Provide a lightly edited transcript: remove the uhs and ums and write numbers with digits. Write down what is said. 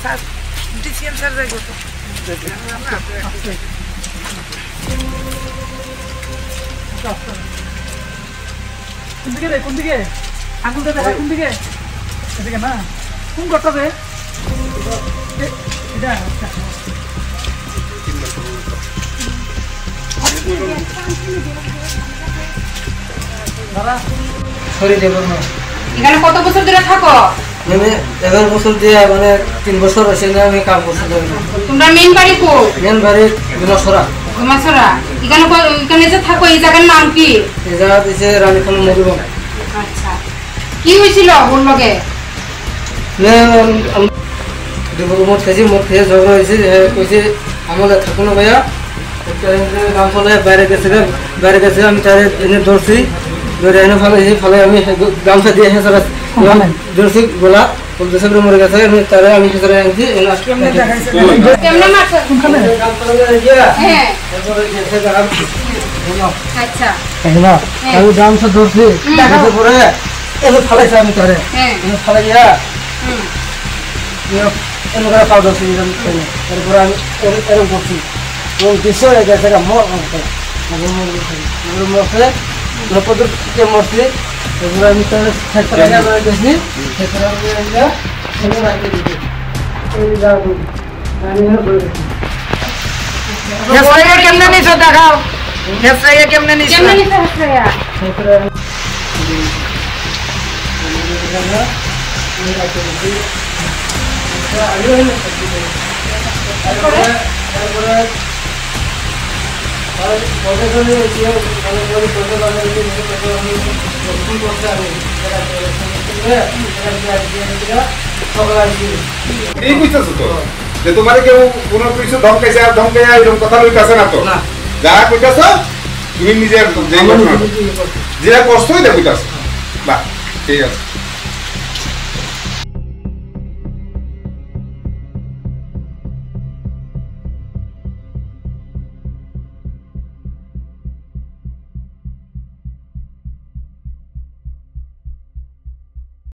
Sir DCM sir যাইব তো কোন দিকে আঙুল দেখা কোন দিকে এদিকে না কোন করতে এটা দাদা সরি দেব না এখানে কত বছর ধরে থাকো? আমি 11 বছর দিয়ে মানে 3 বছর হইছে না আমি কাম করছি। তোমরা মেইন বাড়ি কই? মেইন বাড়ি গুমাছড়া। গুমাছড়া। এখানে যে থাকো এই জায়গার নাম কি? এই জায়গা দিছে রানীখান মধুবন। আচ্ছা কি হইছিল ওর লগে? না মদ খেয়েছি, মদ খেয়ে ঝগড়া হয়েছে, কইছে আমাদের থাকুন ভাইয়া গান ফলে বাইরে গেছে আমি তারে এনে ধরছি, ধরে এনে ফলে আমি গামছা দিয়ে ধরছি গোলা বলতেছে মরে গেছে, তারে আমি ভিতরে আনছি আমি গামছা ধরছি পরে এনে ফালাইছে আমি তারে ফালাইয়া পাউডার তারপরে আমি এরকম করছি দেশে হয়ে গেছে মরছে মরছি তারপরে আমি কেমনে নিছো দেখাও কেমনে নিছো তোমার কেউ কোনো কিছু ধমকাইছে আর ধমকাইয়া এরকম কথা লইতেছে না তো যা কইতাছ তুমি নিজে যে কষ্টই দেখো বাহ ঠিক আছে।